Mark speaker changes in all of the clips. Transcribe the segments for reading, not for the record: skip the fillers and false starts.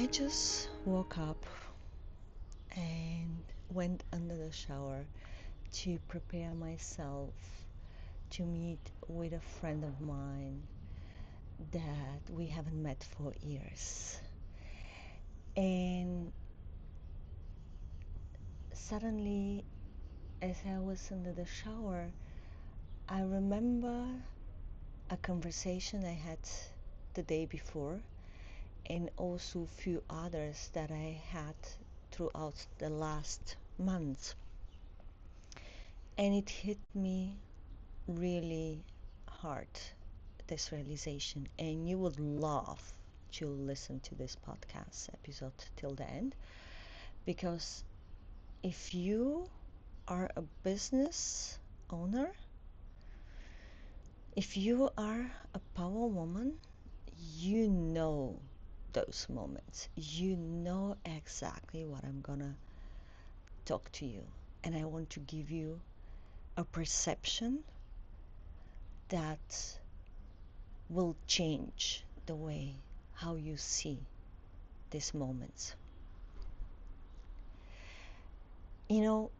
Speaker 1: I just woke up and went under the shower to prepare myself to meet with a friend of mine that we haven't met for years. And suddenly, as I was under the shower, I remember a conversation I had the day before, and also a few others that I had throughout the last months. And it hit me really hard, this realization. And you would love to listen to this podcast episode till the end, because if you are a business owner, if you are a power woman, you know those moments. You know exactly what I'm gonna talk to you. And I want to give you a perception that will change the way how you see these moments. You know,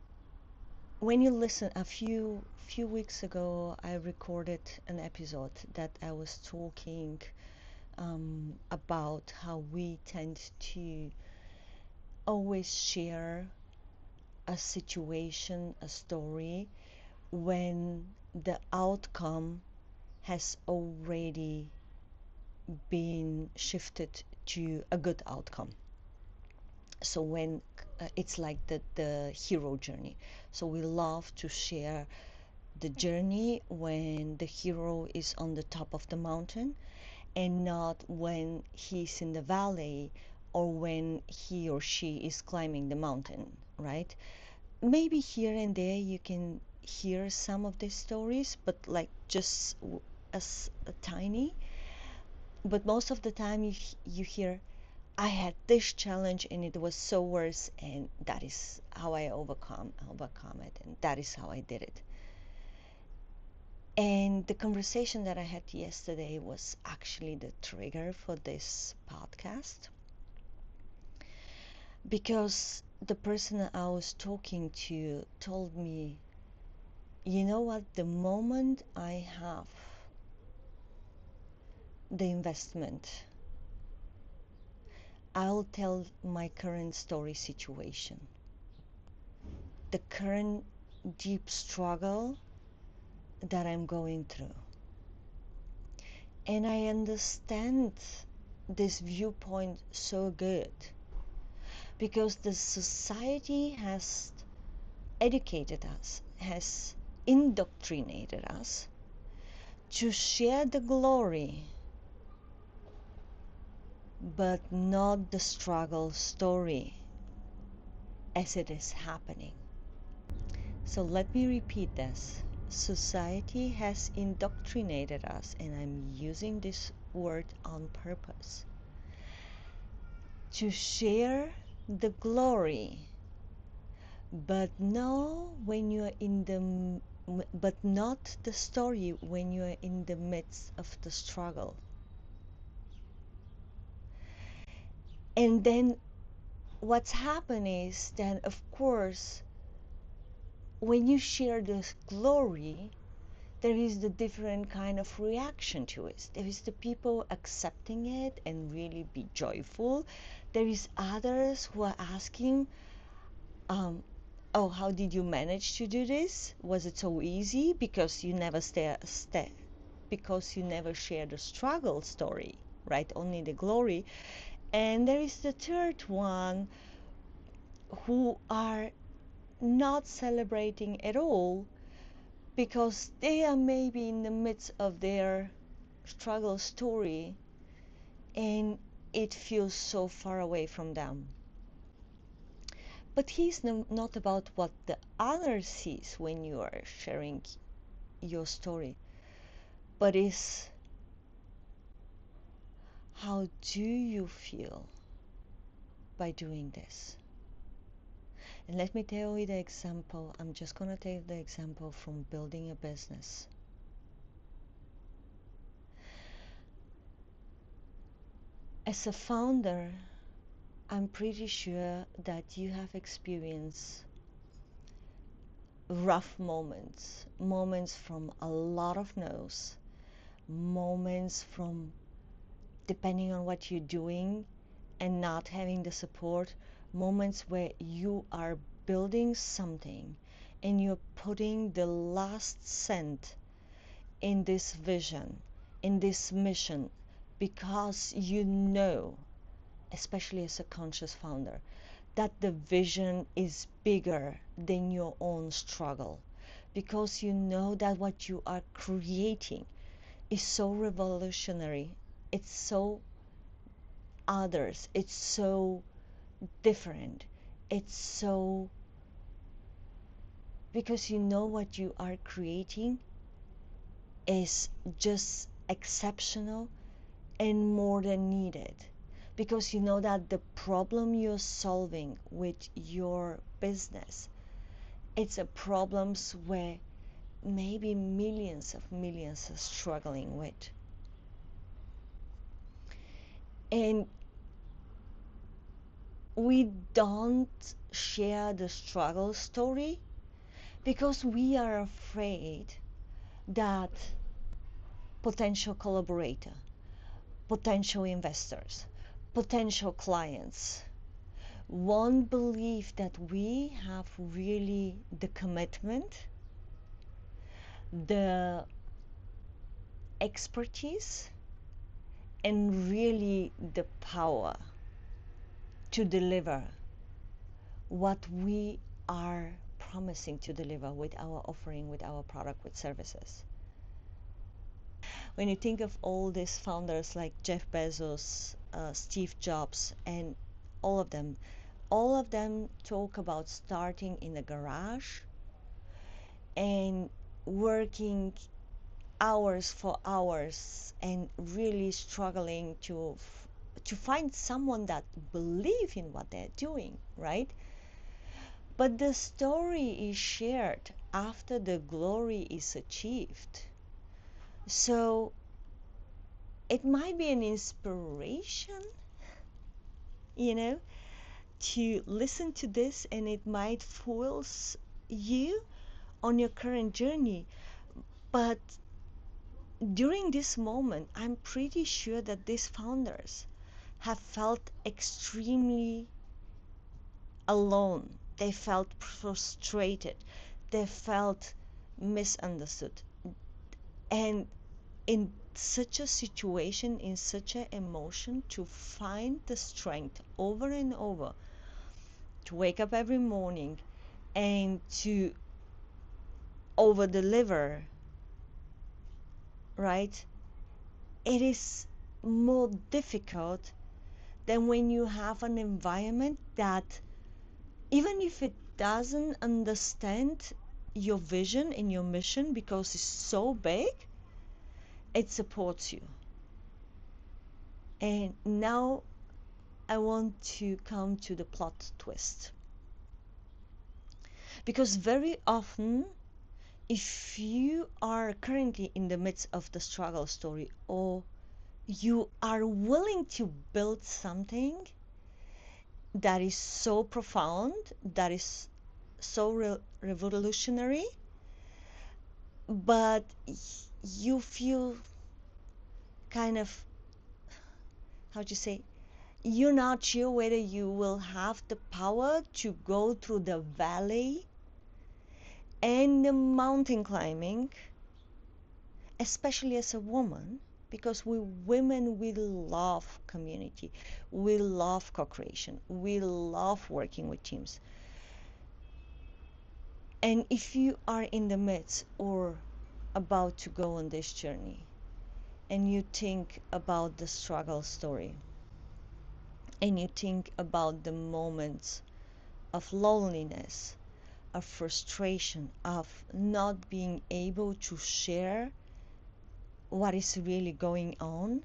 Speaker 1: when you listen, a few weeks ago, I recorded an episode that I was talking about how we tend to always share a situation, a story, when the outcome has already been shifted to a good outcome. So when it's like the hero journey. So we love to share the journey when the hero is on the top of the mountain, and not when he's in the valley or when he or she is climbing the mountain, right? Maybe here and there you can hear some of these stories, but like just as a tiny. But most of the time you hear, I had this challenge and it was so worse, and that is how I overcome it, and that is how I did it. And the conversation that I had yesterday was actually the trigger for this podcast, because the person I was talking to told me, you know what, the moment I have the investment, I'll tell my current story situation, the current deep struggle that I'm going through. And I understand this viewpoint so good, because the society has educated us, has indoctrinated us to share the glory, but not the struggle story as it is happening. So let me repeat this. Society has indoctrinated us, and I'm using this word on purpose, to share the glory, but no when you are in the but not the story when you are in the midst of the struggle. And then what's happened is that, of course, when you share this glory, there is the different kind of reaction to it. There is the people accepting it and really be joyful. There is others who are asking, oh, how did you manage to do this? Was it so easy? Because you never because you never share the struggle story, right? Only the glory. And there is the third one who are not celebrating at all, because they are maybe in the midst of their struggle story and it feels so far away from them. But he's not about what the other sees when you are sharing your story, but is how do you feel by doing this? And let me tell you the example. I'm just going to take the example from building a business. As a founder, I'm pretty sure that you have experienced rough moments, moments from a lot of no's, moments from depending on what you're doing and not having the support, moments where you are building something and you're putting the last cent in this vision, in this mission, because you know, especially as a conscious founder, that the vision is bigger than your own struggle, because you know that what you are creating is so revolutionary, it's so others, it's so different, it's so, because you know what you are creating is just exceptional and more than needed, because you know that the problem you're solving with your business, it's a problems where maybe millions are struggling with. And we don't share the struggle story because we are afraid that potential collaborator, potential investors, potential clients won't believe that we have really the commitment, the expertise, and really the power to deliver what we are promising to deliver with our offering, with our product, with services. When you think of all these founders like Jeff Bezos, Steve Jobs, and all of them, all of them talk about starting in the garage and working hours for hours and really struggling to find someone that believe in what they're doing, right? But the story is shared after the glory is achieved. So it might be an inspiration, you know, to listen to this, and it might fuel you on your current journey. But during this moment, I'm pretty sure that these founders have felt extremely alone. They felt frustrated. They felt misunderstood. And in such a situation, in such an emotion, to find the strength over and over, to wake up every morning and to over deliver, right? It is more difficult than when you have an environment that, even if it doesn't understand your vision and your mission because it's so big, it supports you. And now I want to come to the plot twist. Because very often, if you are currently in the midst of the struggle story, or you are willing to build something that is so profound, that is so revolutionary, but you feel kind of, how do you say, you're not sure whether you will have the power to go through the valley and the mountain climbing, especially as a woman, because we women, we love community, we love co-creation, we love working with teams. And if you are in the midst or about to go on this journey and you think about the struggle story and you think about the moments of loneliness, of frustration, of not being able to share what is really going on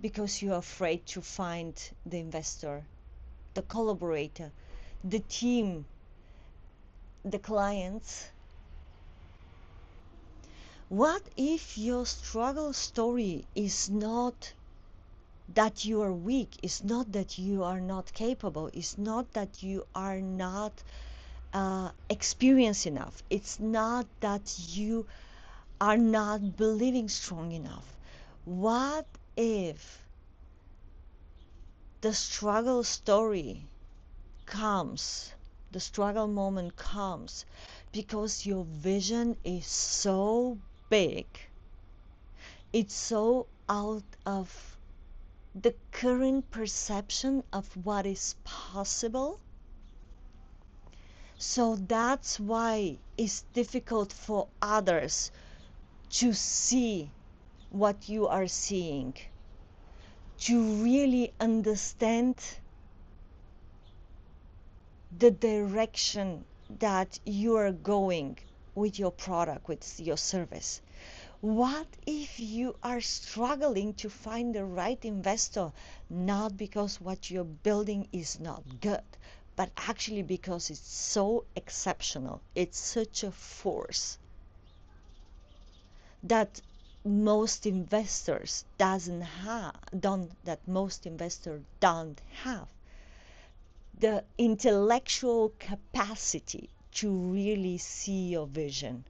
Speaker 1: because you're afraid to find the investor, the collaborator, the team, the clients. What if your struggle story is not that you are weak. It's not that you are not capable. It's not that you are not experienced enough. It's not that you are not believing strong enough. What if the struggle story comes, the struggle moment comes because your vision is so big, it's so out of the current perception of what is possible. So that's why it's difficult for others to see what you are seeing, to really understand the direction that you are going with your product, with your service. What if you are struggling to find the right investor, not because what you're building is not good, but actually because it's so exceptional, it's such a force that most investors doesn't have, don't that most investors don't have the intellectual capacity to really see your vision,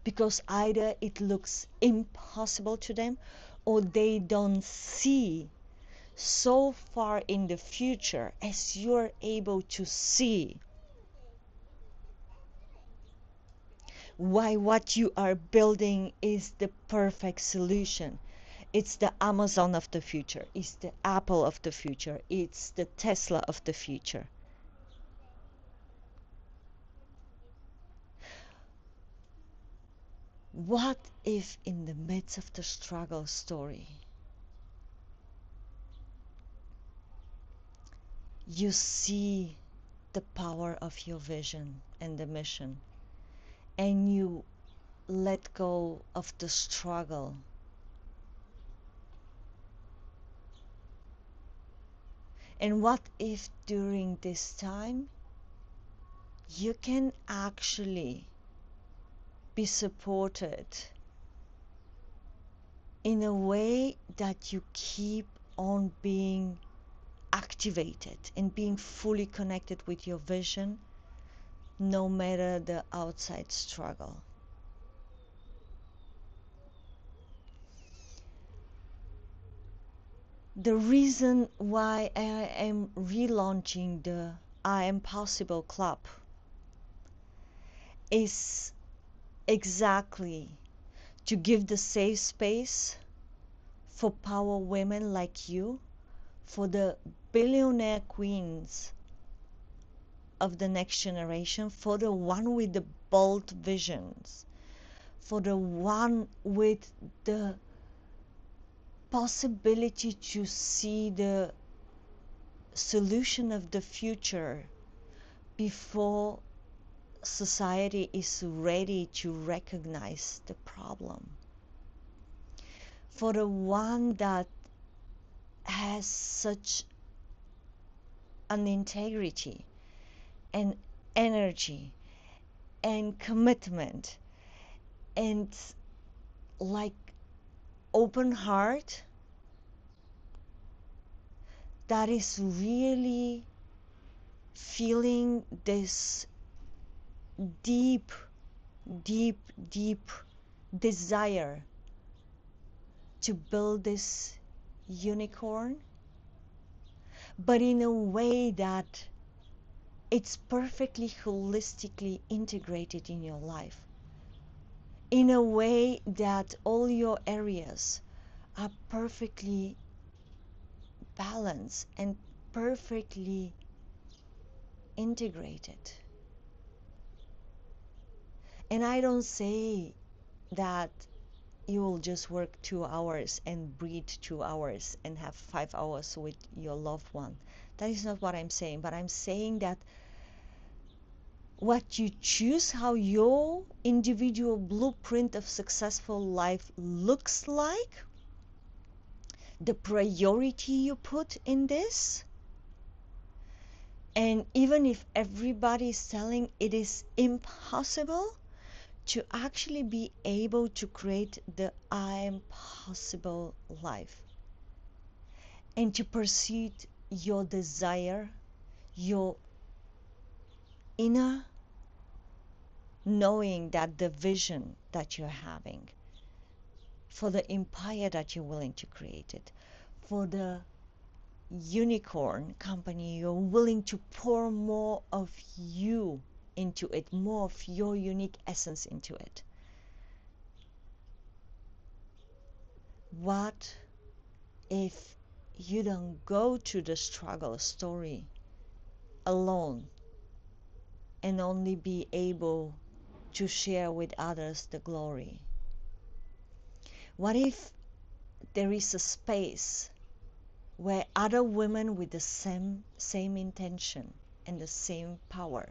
Speaker 1: because either it looks impossible to them or they don't see so far in the future as you're able to see, why what you are building is the perfect solution. It's the Amazon of the future, it's the Apple of the future, it's the Tesla of the future. What if in the midst of the struggle story you see the power of your vision and the mission, and you let go of the struggle? And what if during this time you can actually be supported in a way that you keep on being activated and being fully connected with your vision, no matter the outside struggle? The reason why I am relaunching the I Am Possible Club is exactly to give the safe space for power women like you, for the billionaire queens of the next generation, for the one with the bold visions, for the one with the possibility to see the solution of the future before society is ready to recognize the problem, for the one that has such an integrity and energy and commitment and like open heart that is really feeling this deep, deep, deep desire to build this unicorn, but in a way that it's perfectly holistically integrated in your life, in a way that all your areas are perfectly balanced and perfectly integrated. And I don't say that you will just work 2 hours and breathe 2 hours and have 5 hours with your loved one. That is not what I'm saying, but I'm saying that what you choose, how your individual blueprint of successful life looks like, the priority you put in this, and even if everybody is telling it is impossible, to actually be able to create the I am possible life. and to pursue your desire, your inner knowing that the vision that you're having for the empire that you're willing to create it, for the unicorn company, you're willing to pour more of you into it, more of your unique essence into it. What if you don't go to the struggle story alone and only be able to share with others the glory? What if there is a space where other women with the same intention and the same power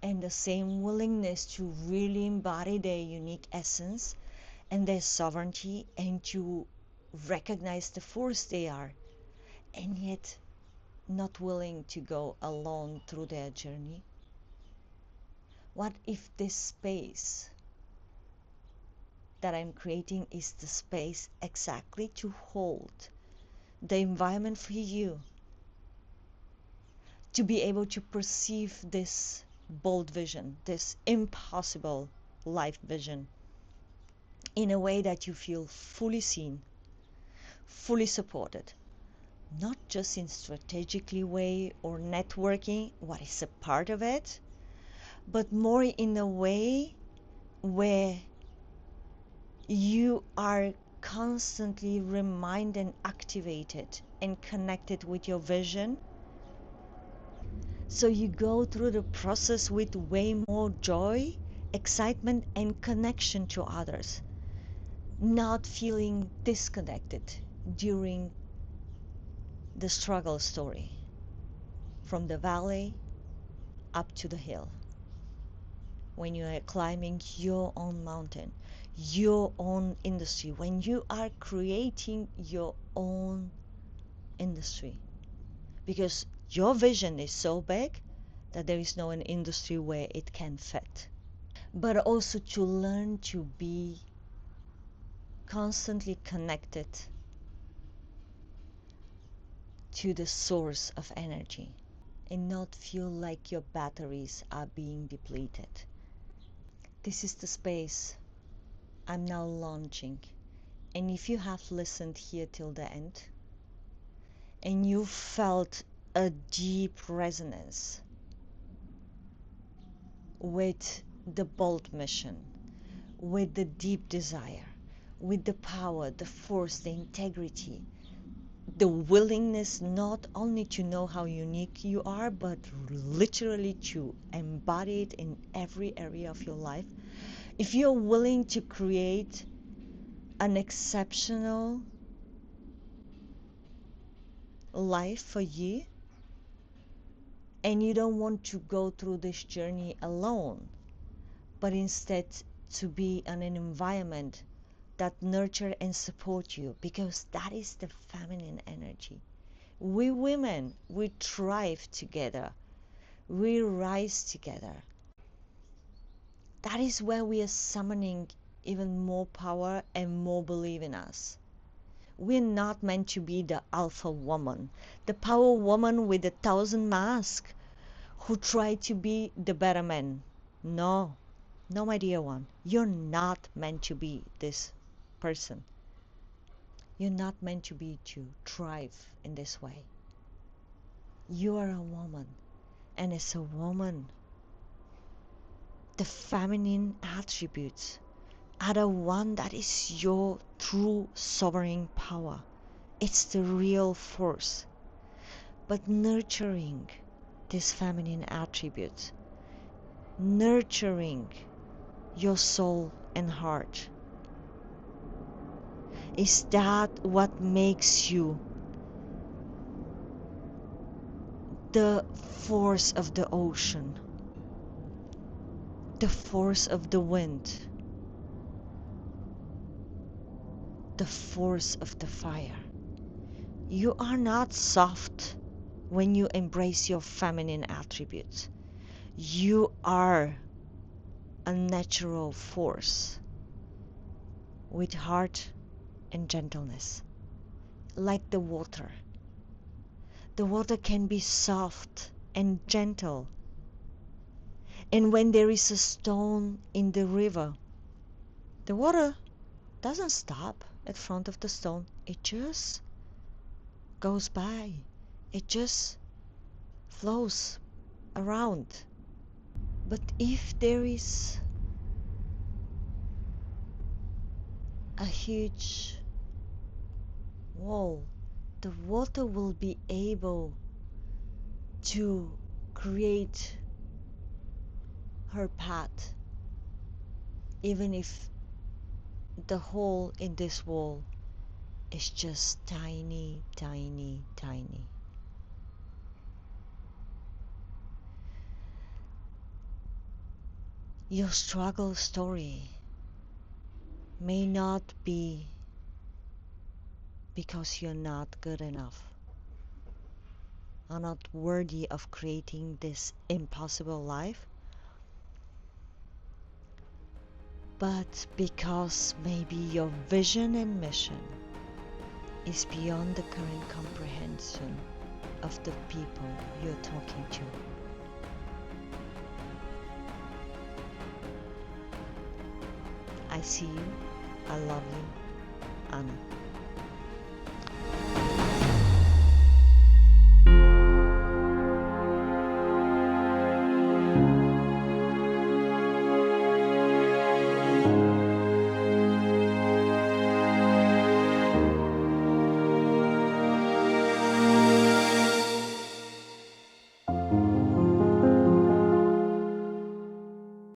Speaker 1: and the same willingness to really embody their unique essence and their sovereignty and to recognize the force they are, and yet not willing to go alone through their journey? What if this space that I'm creating is the space exactly to hold the environment for you to be able to perceive this bold vision, this impossible life vision, in a way that you feel fully seen, fully supported, not just in strategically way or networking, what is a part of it, but more in a way where you are constantly reminded and activated and connected with your vision. So you go through the process with way more joy, excitement, and connection to others, not feeling disconnected during the struggle story, from the valley up to the hill. When you are climbing your own mountain, your own industry, when you are creating your own industry, because your vision is so big that there is no an industry where it can fit. But also to learn to be constantly connected to the source of energy and not feel like your batteries are being depleted. This is the space I'm now launching. And if you have listened here till the end and you felt a deep resonance with the bold mission, with the deep desire, with the power, the force, the integrity, the willingness not only to know how unique you are, but literally to embody it in every area of your life. If you're willing to create an exceptional life for you, and you don't want to go through this journey alone, but instead to be in an environment that nurture and support you, because that is the feminine energy. We women, we thrive together. We rise together. That is where we are summoning even more power and more belief in us. We're not meant to be the alpha woman, the power woman with 1,000 masks who try to be the better man. No, no, my dear one. You're not meant to be this person. You're not meant to be to thrive in this way. You are a woman. And as a woman, the feminine attributes are the one that is your true sovereign power. It's the real force. But nurturing these feminine attributes, nurturing your soul and heart, is that what makes you the force of the ocean, the force of the wind, the force of the fire. You are not soft when you embrace your feminine attributes. You are a natural force with heart and gentleness, like the water. the water can be soft and gentle. And when there is a stone in the river, the water doesn't stop at front of the stone. It just goes by. It just flows around. But if there is a huge wall, the water will be able to create her path, even if the hole in this wall is just tiny, tiny, tiny. Your struggle story may not be because you're not good enough, are not worthy of creating this impossible life, but because maybe your vision and mission is beyond the current comprehension of the people you're talking to. I see you. I love you. Anna.